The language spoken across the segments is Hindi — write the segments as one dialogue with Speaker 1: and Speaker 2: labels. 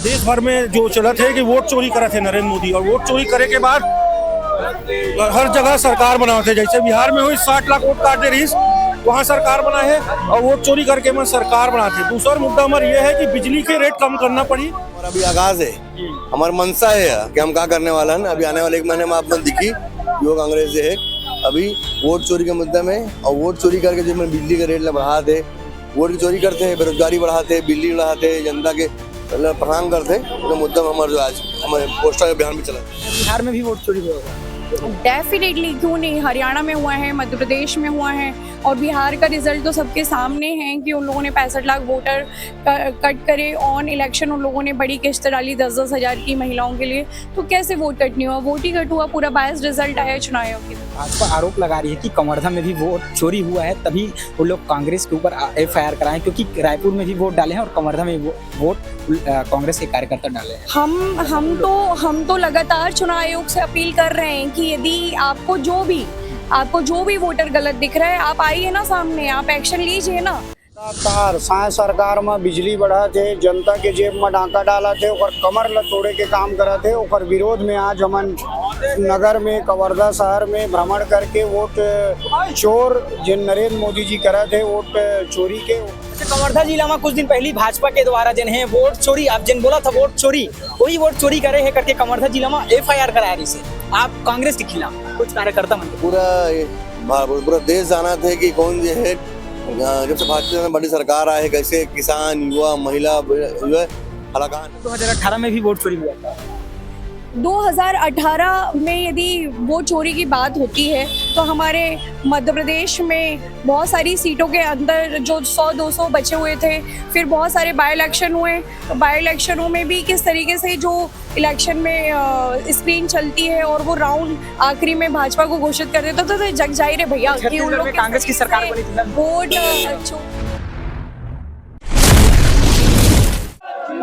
Speaker 1: देश भर में जो चलत है कि वोट चोरी करे थे नरेंद्र मोदी, और वोट चोरी करे के बाद हर जगह सरकार बनाते थे। जैसे बिहार में हुई 60 लाख वोट काटे रही, वहाँ सरकार बना है, और वोट चोरी करके मैं सरकार बनाते। दूसरा मुद्दा हमारा ये है कि बिजली के रेट कम करना पड़ी।
Speaker 2: और अभी आगाज है, हमारा मनसा है कि हम क्या करने वाला है। अभी आने वाले 1 महीने में आपने दिखी युवा कांग्रेस जो है अभी वोट चोरी के मुद्दे में, और वोट चोरी करके जो बिजली के रेट बढ़ाते, वोट की चोरी करते हैं, बेरोजगारी बढ़ाते, बिजली बढ़ाते, जनता के परेशान करते, तो मुद्दा में हमारे जो आज हमारे पोस्टर अभियान में चला।
Speaker 3: बिहार में भी वोट चोरी हुआ होगा।
Speaker 4: डेफिनेटली, क्यों नहीं। हरियाणा में हुआ है, मध्य प्रदेश में हुआ है, और बिहार का रिजल्ट तो सबके सामने है कि उन लोगों ने 65 लाख वोटर कट करे ऑन इलेक्शन। उन लोगों ने बड़ी किस्त डाली 10-10 हज़ार की महिलाओं के लिए, तो कैसे वोट कट नहीं हुआ? वोट ही कट हुआ, पूरा बायस रिजल्ट आया चुनाव आयोग की।
Speaker 3: भाजपा आरोप लगा रही है कि कवर्धा में भी वोट चोरी हुआ है, तभी वो लोग कांग्रेस के ऊपर FIR कराएं, क्योंकि रायपुर में भी वोट डाले हैं और कवर्धा में वोट कांग्रेस के कार्यकर्ता डाले हैं।
Speaker 4: हम तो लगातार चुनाव आयोग से अपील कर रहे हैं कि यदि आपको जो भी वोटर गलत दिख रहा है, आप आइए ना सामने, आप एक्शन लीजिए ना।
Speaker 5: लगातार साय सरकार में बिजली बढ़ा थे, जनता के जेब में डाका डाला थे, और कमर लतोड़े के काम करा थे। और विरोध में आज हमन नगर में, कवर्धा शहर में भ्रमण करके वोट चोर जिन नरेंद्र मोदी जी करा थे वोट चोरी के।
Speaker 3: कवर्धा जिला में कुछ दिन पहले भाजपा के द्वारा जिन है वोट चोरी, आप जिन बोला था वोट चोरी, वही वोट चोरी करे है करके कवर्धा जिला में FIR कराया रही से। आप कांग्रेस के खिलाफ कुछ कार्यकर्ता मन
Speaker 2: पूरा देश जाना थे कि कौन जो है, जब से भाजपा में बड़ी सरकार आए, कैसे किसान, युवा, महिला हलाकान।
Speaker 3: 2018 में भी वोट चोरी हुआ था।
Speaker 4: 2018 में यदि वोट चोरी की बात होती है तो हमारे मध्य प्रदेश में बहुत सारी सीटों के अंदर जो 100-200 बचे हुए थे, फिर बहुत सारे बाई इलेक्शन हुए। तो बाई इलेक्शनों में भी किस तरीके से जो इलेक्शन में स्क्रीन चलती है और वो राउंड आखिरी में भाजपा को घोषित कर देता, तो जग जाहिर है भैया कि उन लोग
Speaker 3: कांग्रेस की सरकार बनी थी।
Speaker 4: वोट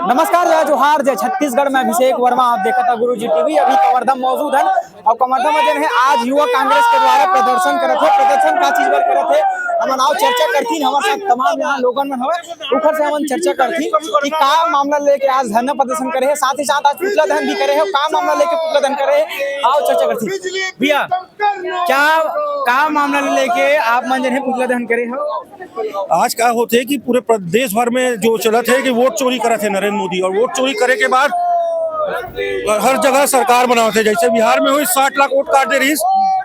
Speaker 3: नमस्कार, जय जोहार, जय छत्तीसगढ़ में अभिषेक वर्मा, आप देखा था गुरु जी टीवी। अभी कवर्धा मौजूद है, और कवर्धा में जो है आज युवा कांग्रेस के द्वारा प्रदर्शन करे थे। प्रदर्शन का चीज करे थे, हम आओ चर्चा करती हमारे साथ तमाम यहाँ लोगन में हवे, ऊपर से हम चर्चा करती कि का मामला लेके आज धरना प्रदर्शन करे है, साथ ही साथ आज पुतला दहन भी करे है। का मामला लेके पुतला दहन करे है, आओ चर्चा करती। भैया, क्या मामला लेके आप मन जो है पुतला दहन करे हो?
Speaker 1: आज क्या होते है कि पूरे देश भर में जो चलत है कि वोट चोरी करे थे नरेंद्र मोदी, और वोट चोरी करे के बाद हर जगह सरकार बनाते। जैसे बिहार में हुई 60 लाख वोट काटे रही,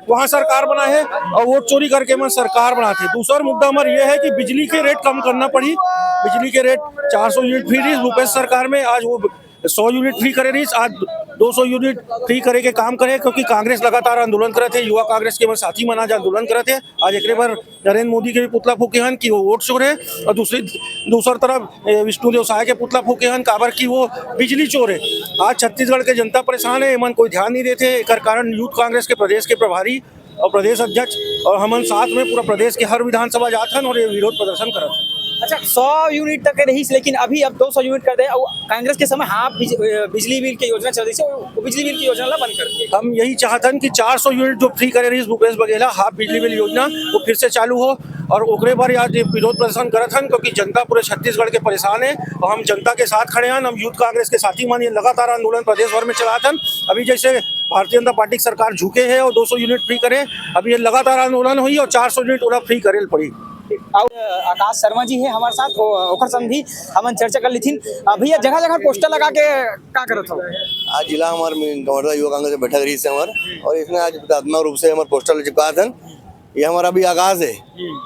Speaker 1: वहाँ सरकार बना है, और वोट चोरी करके मैं सरकार बनाते। दूसरा मुद्दा हमारा ये है कि बिजली के रेट कम करना पड़ी। बिजली के रेट 400 यूनिट फ्री रही रुपये सरकार में, आज वो 100 यूनिट फ्री करे रही, आज 200 यूनिट फ्री करे के काम करे, क्योंकि कांग्रेस लगातार आंदोलन करे थे। युवा कांग्रेस के साथी मन आज आंदोलन करे थे। आज एक बार नरेंद्र मोदी के भी पुतला फूके हन कि वो वोट चोर है, और दूसरी तरफ विष्णुदेव साय के पुतला फूके हन काबर की वो बिजली चोर है। आज छत्तीसगढ़ के जनता परेशान है, मन कोई ध्यान नहीं देते। एक कारण यूथ कांग्रेस के प्रदेश के प्रभारी और प्रदेश अध्यक्ष और हमन साथ में पूरा प्रदेश के हर विधानसभा जाथन और ये विरोध प्रदर्शन करत।
Speaker 3: अच्छा, 100 यूनिट तक रही, लेकिन अभी अब 200 यूनिट कर दे। कांग्रेस के समय हाफ बिजली बिल की योजना चल रही है, वो बिजली बिल की योजना ला बंद कर दी।
Speaker 1: हम यही चाहतन कि 400 यूनिट जो फ्री करे रही भूपेश बघेल हाफ बिजली बिल योजना, वो फिर से चालू हो, और ओकरे बार आज विरोध प्रदर्शन करत हन, क्योंकि जनता पूरे छत्तीसगढ़ के परेशान है, और हम जनता के साथ खड़े हैं। हम यूथ कांग्रेस के साथी मान लगातार आंदोलन प्रदेश भर में चलातन। अभी जैसे भारतीय जनता पार्टी की सरकार झुके है और 200 यूनिट फ्री करे, अभी ये लगातार आंदोलन हुई और 400 यूनिट उन्हें फ्री करे पड़ी।
Speaker 3: आकाश शर्मा जी है हमारे साथ, ओकर संग भी हमन चर्चा कर ली थी। भैया, जगह जगह पोस्टर लगा के क्या करत हो?
Speaker 2: आज जिला हमारे कवर्धा युवा कांग्रेस बैठक रही से हमारे, और इसमें आज प्रतात्मक रूप से हमारे पोस्टर चिपका था। ये हमारा अभी आगाज है,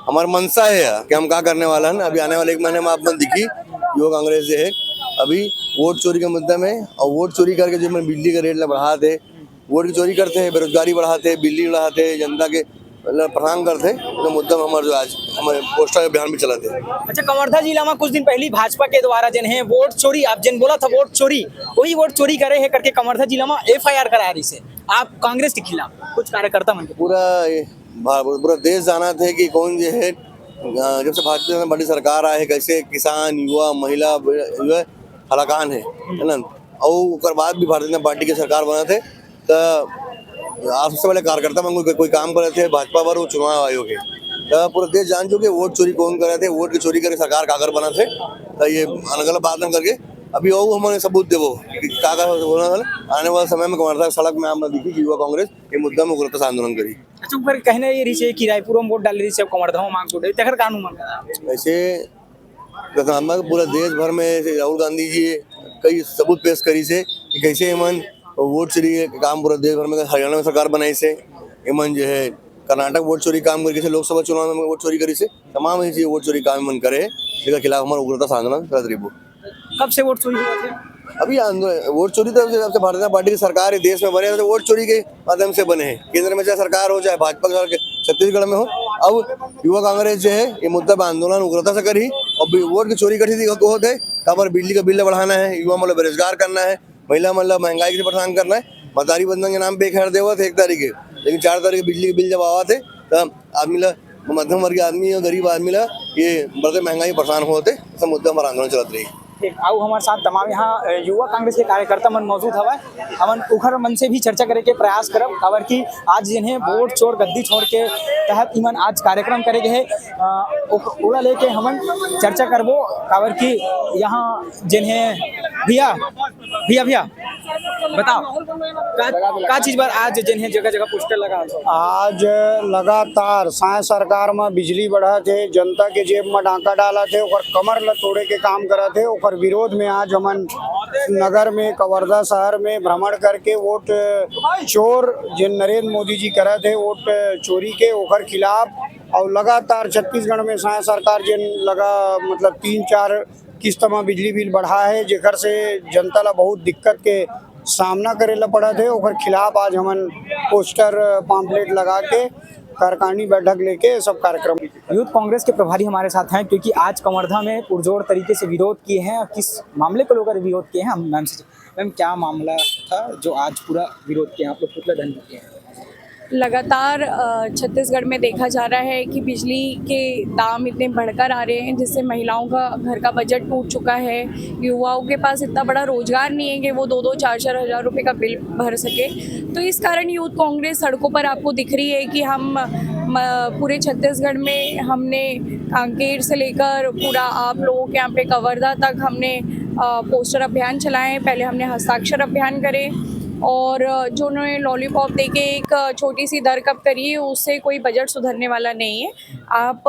Speaker 2: हमारा मनसा है कि हम क्या करने वाला है। अभी आने वाले 1 महीने में आपने दिखी युवा कांग्रेस जो है अभी वोट चोरी के मुद्दे में, और वोट चोरी करके जो बिजली के रेट बढ़ाते, वोट की चोरी करते हैं, बेरोजगारी बढ़ाते, बिजली बढ़ाते, जनता के परेशान करते, तो मुद्दा में हमारे जो आज हमारे पोस्टर अभियान में चलाते।
Speaker 3: अच्छा, कवर्धा जिला में कुछ दिन पहले भाजपा के द्वारा जिन है वोट चोरी, आप जिन बोला था वोट चोरी, वही वोट चोरी करे है करके कवर्धा जिला में FIR कराया रही से। आप कांग्रेस के खिलाफ कुछ कार्यकर्ता मन
Speaker 2: पूरा देश जाना थे कि कौन जो है, जब से भाजपा में बड़ी सरकार आए, कैसे किसान, युवा, महिला हलाकान है ना। और ओकर बाद भी भारतीय जनता पार्टी के सरकार बना थे तो आप सबसे पहले कार्यकर्ता में कोई काम करे थे भाजपा पर वो चुनाव आयोग है तो पूरा देश जान चुके वोट चोरी कौन करे थे, वोट की चोरी करके सरकार कागर बना थे। तो ये अलग अलग बात न करके अभी और हमारे सबूत देवो कि कागर आने वाले समय में कमरदा सड़क में आपने दिखी कि युवा कांग्रेस ये मुद्दा में उग्रता से आंदोलन करी।
Speaker 3: अच्छा ऊपर कहने ये रही कि रायपुर में वोट डाल रही है कमरधा में मांग छोड़े तखर कानून मन
Speaker 2: ऐसे पूरा देश भर में राहुल गांधी जी कई सबूत पेश करी से कि कैसे एमन वोट चोरी के काम पूरा देश भर में हरियाणा में सरकार बनाई से, एमन जो है कर्नाटक वोट चोरी काम करके से, लोकसभा चुनाव में वोट चोरी करी से, तमाम ऐसी वोट चोरी काम मन करे इसके खिलाफ हमारा उग्रता से आंदोलन करत रही।
Speaker 3: कब से वोट चोरी हुआ थे?
Speaker 2: अभी वोट चोरी तो जब से भारतीय जनता पार्टी की सरकार है देश में बने तो वोट चोरी के माध्यम से बने हैं। केंद्र में चाहे सरकार हो चाहे भाजपा छत्तीसगढ़ में हो, अब युवा कांग्रेस जो है ये मुद्दा पर आंदोलन उग्रता से करी और वोट की चोरी करी थी होते खबर बिजली का बिल बढ़ाना है, युवा मतलब बेरोजगार करना है, महिला मतलब महंगाई से परेशान करना है। मतारी बंधन के नाम पे 1 देवा थे 1 तारीख के, लेकिन 4 तारीख बिजली के बिल जब आवा थे तब आदमी ला मध्यम वर्गीय आदमी और गरीब आदमी ला ये बढ़ते महंगाई परेशान होते सब मुद्दा हमारा आंदोलन चलत रही।
Speaker 3: ठीक आउ हमारे साथ तमाम यहाँ युवा कांग्रेस के कार्यकर्ता मन मौजूद हवा हमन उखर मन से भी चर्चा करे के प्रयास करब काबर की आज जिन्हें वोट चोर गद्दी छोड़ के तहत इमन आज कार्यक्रम करे गए ओला लेके हमन चर्चा करबो काबर की यहाँ जिन्हें भैया भैया भैया बताओ का चीज बार आज जिन्हें जगह जगह पोस्टर लगा
Speaker 5: आज लगातार साय सरकार में बिजली बढ़ा थे, जनता के जेब में डाका डाला थे, ओकर कमर ल तोड़े के काम करा थे। ओकर विरोध में आज हमन नगर में कवर्धा शहर में भ्रमण करके वोट चोर जिन नरेंद्र मोदी जी करा थे वोट चोरी के ओकर खिलाफ और लगातार छत्तीसगढ़ में साय सरकार जिन लगा मतलब 3-4 किस्त में बिजली बिल बढ़ा है जेकर से जनता ला बहुत दिक्कत के सामना करे ला पड़ा थे। ओकर खिलाफ आज हमन पोस्टर पम्पलेट लगा के कार्यकारिणी बैठक लेके सब कार्यक्रम।
Speaker 3: यूथ कांग्रेस के प्रभारी हमारे साथ हैं क्योंकि आज कमरधा में पुरजोर तरीके से विरोध किए हैं। किस मामले को लेकर विरोध किए हैं हम मैम से? मैम क्या मामला था जो आज पूरा विरोध किया आप लोग पुतला दहन किए हैं?
Speaker 4: लगातार छत्तीसगढ़ में देखा जा रहा है कि बिजली के दाम इतने बढ़कर आ रहे हैं जिससे महिलाओं का घर का बजट टूट चुका है। युवाओं के पास इतना बड़ा रोजगार नहीं है कि वो 2-4 हज़ार रुपये का बिल भर सके। तो इस कारण यूथ कांग्रेस सड़कों पर आपको दिख रही है कि हम पूरे छत्तीसगढ़ में हमने कांकेर से लेकर पूरा आप लोगों के यहाँ पे कवर्धा तक हमने पोस्टर अभियान चलाए हैं। पहले हमने हस्ताक्षर अभियान करे और जो उन्होंने लॉलीपॉप देके एक छोटी सी दरकप करी है उससे कोई बजट सुधरने वाला नहीं है। आप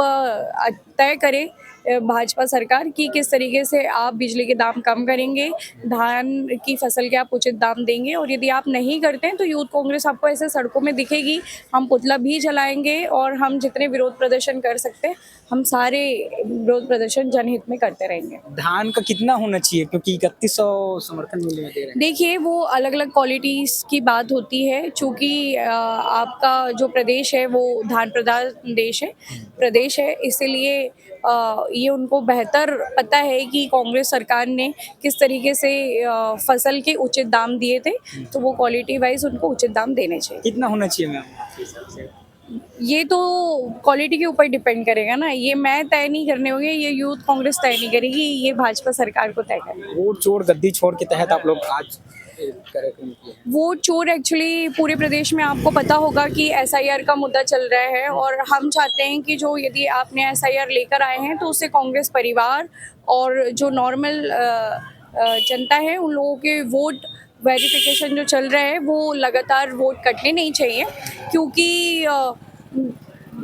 Speaker 4: तय करें भाजपा सरकार की किस तरीके से आप बिजली के दाम कम करेंगे, धान की फसल के आप उचित दाम देंगे और यदि आप नहीं करते हैं तो यूथ कांग्रेस आपको ऐसे सड़कों में दिखेगी। हम पुतला भी जलाएंगे और हम जितने विरोध प्रदर्शन कर सकते हैं हम सारे विरोध प्रदर्शन जनहित में करते रहेंगे।
Speaker 3: धान का कितना होना चाहिए क्योंकि 3100 समर्थन मूल्य में दे रहे हैं?
Speaker 4: देखिए वो अलग अलग क्वालिटीज़ की बात होती है। चूँकि आपका जो प्रदेश है वो धान प्रधान प्रदेश है इसीलिए ये उनको बेहतर पता है कि कांग्रेस सरकार ने किस तरीके से फसल के उचित दाम दिए थे, तो वो क्वालिटी वाइज उनको उचित दाम देने चाहिए।
Speaker 3: कितना होना चाहिए मैम?
Speaker 4: ये तो क्वालिटी के ऊपर डिपेंड करेगा ना, ये मैं तय नहीं करने होंगे, ये यूथ कांग्रेस तय नहीं करेगी, ये भाजपा सरकार को तय करेगी।
Speaker 3: वोट चोर गद्दी छोड़ के तहत आप लोग आज कार्यक्रम किए?
Speaker 4: वोट चोर एक्चुअली पूरे प्रदेश में आपको पता होगा कि SIR का मुद्दा चल रहा है और हम चाहते हैं कि जो यदि आपने SIR लेकर आए हैं तो उससे कांग्रेस परिवार और जो नॉर्मल जनता है उन लोगों के वोट वेरिफिकेशन जो चल रहा है वो लगातार वोट कटने नहीं चाहिए, क्योंकि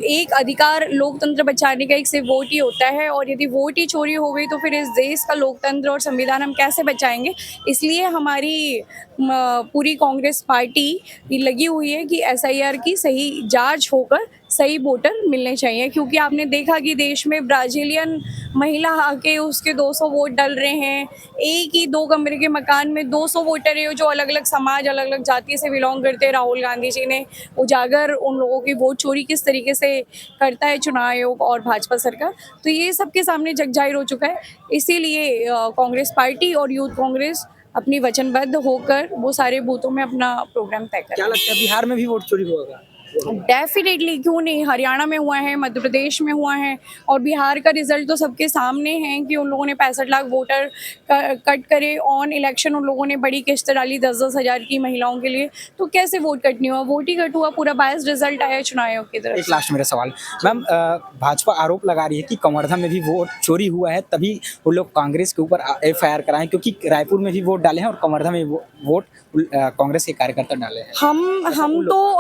Speaker 4: एक अधिकार लोकतंत्र बचाने का एक सिर्फ वोट ही होता है और यदि वोट ही चोरी हो गई तो फिर इस देश का लोकतंत्र और संविधान हम कैसे बचाएंगे। इसलिए हमारी पूरी कांग्रेस पार्टी लगी हुई है कि SIR की सही जांच होकर सही वोटर मिलने चाहिए, क्योंकि आपने देखा कि देश में ब्राज़ीलियन महिला आके उसके 200 वोट डल रहे हैं। एक ही 2 कमरे के मकान में 200 वोटर है जो अलग अलग समाज अलग अलग जाति से बिलोंग करते हैं। राहुल गांधी जी ने उजागर उन लोगों की वोट चोरी किस तरीके से करता है चुनाव आयोग और भाजपा सरकार, तो ये सबके सामने जग जाहिर हो चुका है। इसीलिए कांग्रेस पार्टी और यूथ कांग्रेस अपनी वचनबद्ध होकर वो सारे बूथों में अपना प्रोग्राम तय करें।
Speaker 3: क्या लगता है बिहार में भी वोट चोरी होगा?
Speaker 4: डेफिनेटली, क्यों नहीं। हरियाणा में हुआ है, मध्य प्रदेश में हुआ है, और बिहार का रिजल्ट तो सबके सामने है कि उन लोगों ने 65 लाख वोटर कट करे ऑन इलेक्शन। उन लोगों ने बड़ी किस्त डाली 10-10 हज़ार की महिलाओं के लिए, तो कैसे वोट कट नहीं हुआ? वोट ही कट हुआ, पूरा बायस रिजल्ट आया चुनाव आयोग की तरफ
Speaker 3: एक
Speaker 4: से।
Speaker 3: लास्ट मेरा सवाल मैम, भाजपा आरोप लगा रही है कि कवर्धा में भी वोट चोरी हुआ है, तभी वो लोग कांग्रेस के ऊपर FIR कराएं, क्योंकि रायपुर में भी वोट डाले हैं और कवर्धा में वोट कांग्रेस के कार्यकर्ता डाले हैं।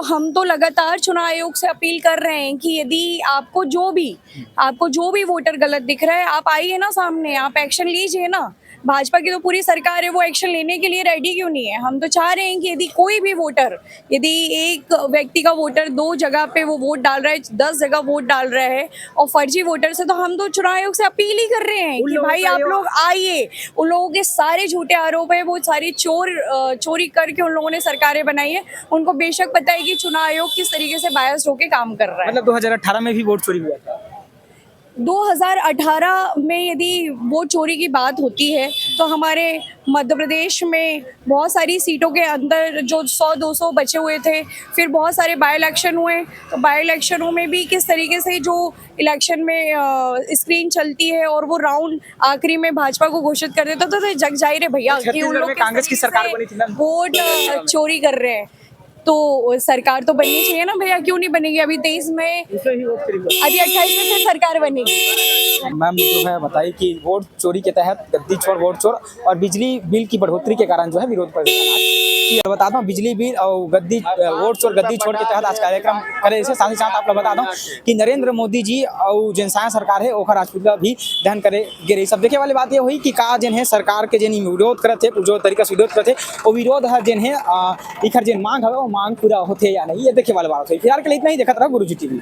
Speaker 4: हम तो लगातार चुनाव आयोग से अपील कर रहे हैं कि यदि आपको जो भी वोटर गलत दिख रहा है, आप आइए ना सामने, आप एक्शन लीजिए ना। भाजपा की तो पूरी सरकार है, वो एक्शन लेने के लिए रेडी क्यों नहीं है? हम तो चाह रहे हैं कि यदि कोई भी वोटर, यदि एक व्यक्ति का वोटर 2 जगह पे वो वोट डाल रहा है, 10 जगह वोट डाल रहा है और फर्जी वोटर से, तो हम तो चुनाव आयोग से अपील ही कर रहे हैं कि भाई आप लोग आइए। उन लोगों के सारे झूठे आरोप है, वो सारी चोरी करके उन लोगों ने सरकारें बनाई है। उनको बेशक पता है कि चुनाव आयोग किस तरीके से बायस्ड होकर काम कर रहा है।
Speaker 3: मतलब 2018 में भी वोट चोरी हुआ था।
Speaker 4: 2018 में यदि वोट चोरी की बात होती है तो हमारे मध्य प्रदेश में बहुत सारी सीटों के अंदर जो 100-200 बचे हुए थे, फिर बहुत सारे बाई इलेक्शन हुए, तो बाई इलेक्शनों में भी किस तरीके से जो इलेक्शन में स्क्रीन चलती है और वो राउंड आखिरी में भाजपा को घोषित कर देता, तो जग जाहिर है भैया कि उन लोग
Speaker 3: कांग्रेस की सरकार बनी थी ना,
Speaker 4: वोट चोरी कर रहे हैं। तो सरकार तो बननी चाहिए ना भैया, क्यों नहीं बनेगी? अभी 23 में, अभी 28 में फिर सरकार बनेगी।
Speaker 3: मैम जो है बताइए कि वोट चोरी के तहत गद्दी चोर, वोट चोर और बिजली बिल की बढ़ोतरी के कारण जो है विरोध प्रदर्शन। बता दूं, बिजली बिल और गद्दी वोट चोर गद्दी चोर के तहत आज कार्यक्रम करे। इसे साथ ही साथ आप लोग बता दूं कि नरेंद्र मोदी जी और जनसाया सरकार है ओखर राजपूत भी ध्यान करे गिरे। सब देखे वाली बात ये हुई कि का जिन है सरकार के जिन विरोध करते जो तरीका से विरोध करते वो विरोध है जिन है इखर जिन मांग है वो मांग पूरा होते या नहीं, ये देखे वाली बात हुई। फिलहाल के लिए इतना ही। देखा रहा गुरुजी TV।